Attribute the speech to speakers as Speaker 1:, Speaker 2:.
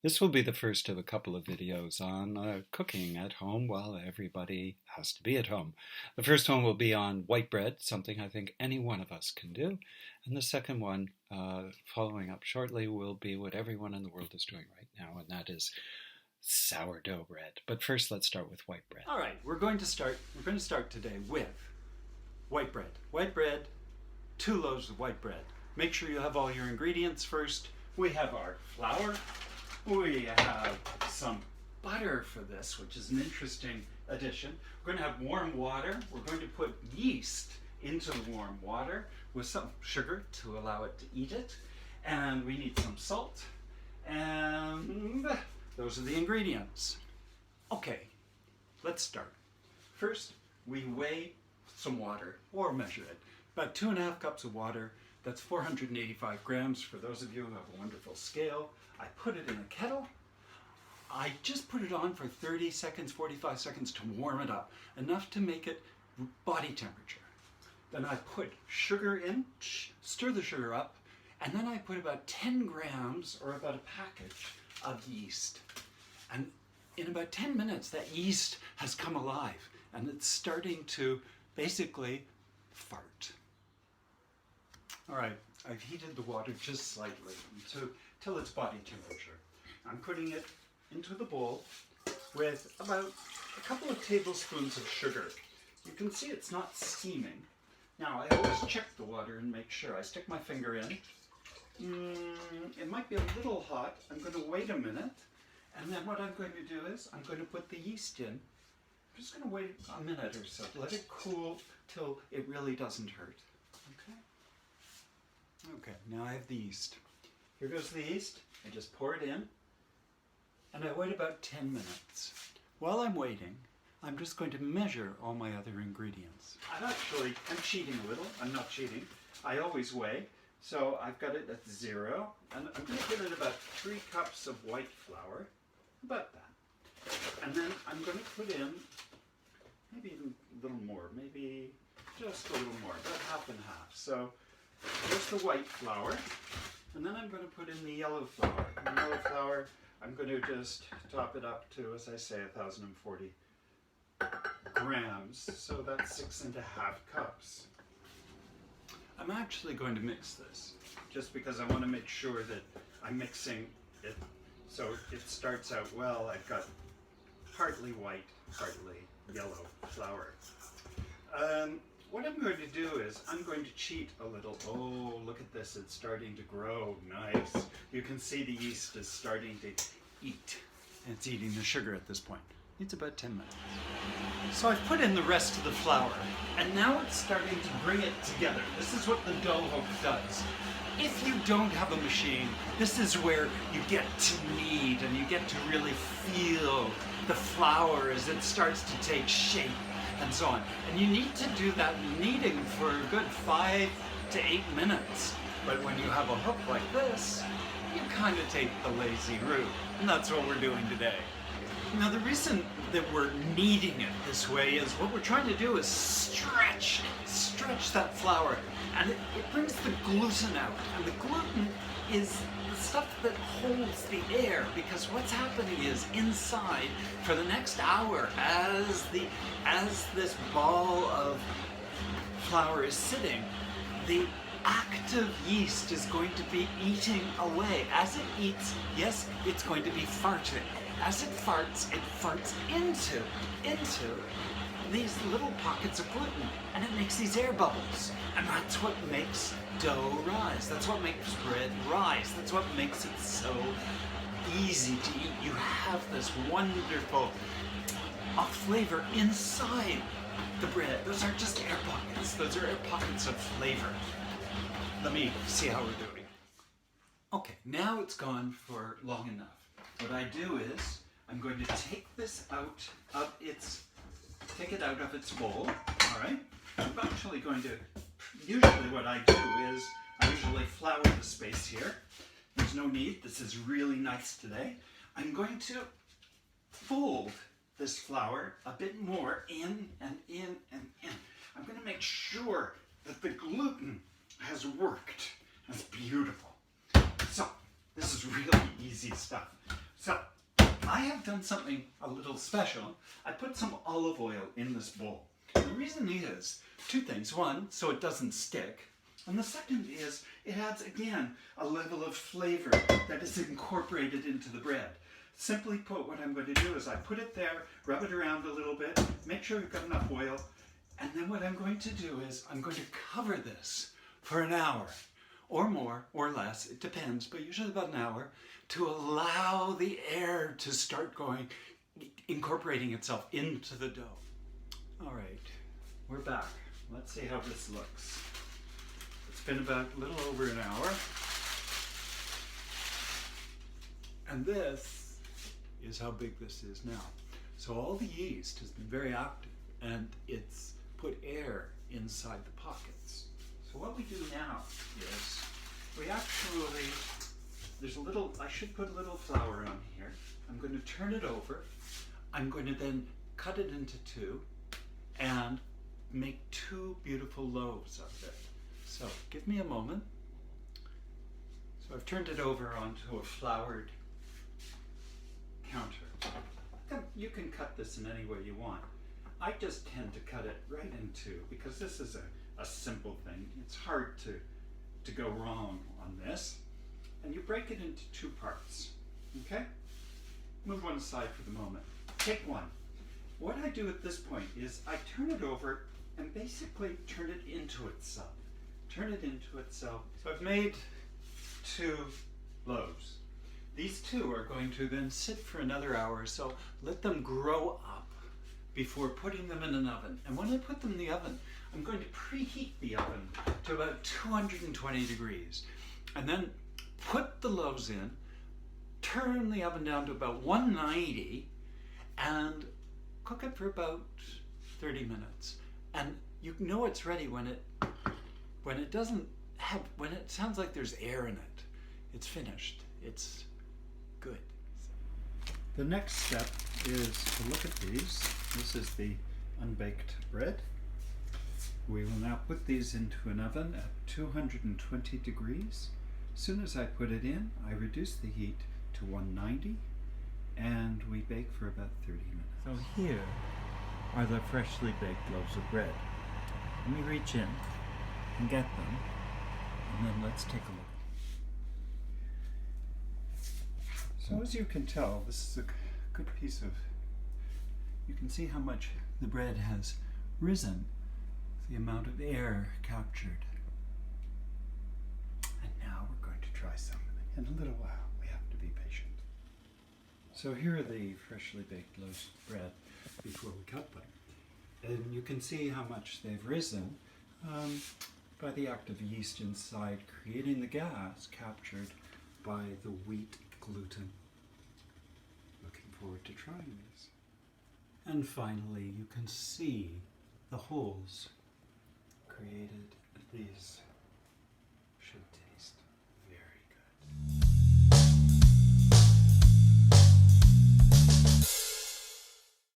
Speaker 1: This will be the first of a couple of videos on cooking at home while everybody has to be at home. The first one will be on white bread, something I think any one of us can do. And the second one, following up shortly, will be what everyone in the world is doing right now, and that is sourdough bread. But first, let's start with white bread. All right, we're going to start today with white bread. White bread, 2 loaves of white bread. Make sure you have all your ingredients first. We have our flour. We have some butter for this, which is an interesting addition. We're going to have warm water. We're going to put yeast into the warm water with some sugar to allow it to eat it. And we need some salt. And those are the ingredients. Okay, let's start. First, we weigh some water, or measure it. About 2.5 cups of water. That's 485 grams for those of you who have a wonderful scale. I put it in a kettle. I just put it on for 30 seconds, 45 seconds to warm it up, enough to make it body temperature. Then I put sugar in, stir the sugar up, and then I put about 10 grams, or about a package, of yeast. And in about 10 minutes, that yeast has come alive, and it's starting to basically fart. All right, I've heated the water just slightly till it's body temperature. I'm putting it into the bowl with about a couple of tablespoons of sugar. You can see it's not steaming. Now, I always check the water and make sure. I stick my finger in. It might be a little hot. I'm going to wait a minute. And then what I'm going to do is I'm going to put the yeast in. I'm just going to wait a minute or so. Let it cool till it really doesn't hurt. Okay? Okay, now I have the yeast. Here goes the yeast. I just pour it in, and I wait about 10 minutes. While I'm waiting, I'm just going to measure all my other ingredients. I'm cheating a little. I'm not cheating. I always weigh. So I've got it at 0, and I'm going to give it about 3 cups of white flour, about that. And then I'm going to put in maybe even a little more, maybe just a little more, about half and half. So there's the white flour, and then I'm going to put in the yellow flour. And the yellow flour, I'm going to just top it up to, as I say, 1,040 grams. So that's 6.5 cups. I'm actually going to mix this, just because I want to make sure that I'm mixing it so it starts out well. I've got partly white, partly yellow flour. What I'm going to do is I'm going to cheat a little. Oh, look at this. It's starting to grow. Nice. You can see the yeast is starting to eat. And it's eating the sugar at this point. It's about 10 minutes. So I've put in the rest of the flour, and now it's starting to bring it together. This is what the dough hook does. If you don't have a machine, this is where you get to knead, and you get to really feel the flour as it starts to take shape, and so on. And you need to do that kneading for a good 5 to 8 minutes. But when you have a hook like this, you kind of take the lazy route. And that's what we're doing today. Now, the reason that we're kneading it this way is what we're trying to do is stretch that flour. And it brings the gluten out. And the gluten is the stuff that holds the air, because what's happening is inside for the next hour, as this ball of flour is sitting, the active yeast is going to be eating away. As it eats, yes, it's going to be farting. As it farts into these little pockets of gluten, and it makes these air bubbles. And that's what makes dough rise. That's what makes bread rise. That's what makes it so easy to eat. You have this wonderful flavor inside the bread. Those aren't just air pockets. Those are air pockets of flavor. Let me see how we're doing. Okay, now it's gone for long enough. What I do is I'm going to take this out of its bowl. All right. I'm actually going to. Usually, what I do is I usually flour the space here. There's no need. This is really nice today. I'm going to fold this flour a bit more in and in and in. I'm going to make sure that the gluten has worked. That's beautiful. So this is really easy stuff. So, I have done something a little special. I put some olive oil in this bowl. The reason is two things. One, so it doesn't stick. And the second is it adds, again, a level of flavor that is incorporated into the bread. Simply put, what I'm going to do is I put it there, rub it around a little bit, make sure you've got enough oil, and then what I'm going to do is I'm going to cover this for an hour or more or less, it depends, but usually about an hour, to allow the air to start going, incorporating itself into the dough. All right, we're back. Let's see how this looks. It's been about a little over an hour. And this is how big this is now. So all the yeast has been very active and it's put air inside the pockets. So what we do now is we actually, there's a little, I should put a little flour on here. I'm going to turn it over. I'm going to then cut it into two and make two beautiful loaves of it. So give me a moment. So I've turned it over onto a floured counter. You can cut this in any way you want. I just tend to cut it right in two because this is a simple thing. It's hard to go wrong on this. And you break it into two parts, okay? Move one aside for the moment. Take one. What I do at this point is I turn it over and basically turn it into itself. Turn it into itself. So I've made two loaves. These two are going to then sit for another hour or so. Let them grow up before putting them in an oven. And when I put them in the oven, I'm going to preheat the oven to about 220 degrees. And then put the loaves in, turn the oven down to about 190, and cook it for about 30 minutes. And you know it's ready when it doesn't have, when it sounds like there's air in it. It's finished. It's good. The next step is to look at these. This is the unbaked bread. We will now put these into an oven at 220 degrees. As soon as I put it in, I reduce the heat to 190 and we bake for about 30 minutes. So here are the freshly baked loaves of bread. Let me reach in and get them, and then let's take a look. So as you can tell, this is a good piece of, you can see how much the bread has risen, the amount of air captured. And now we're going to try some in a little while. We have to be patient. So here are the freshly baked loaves of bread before we cut them. And you can see how much they've risen by the act of yeast inside creating the gas captured by the wheat gluten. Looking forward to trying these. And finally, you can see the holes created at these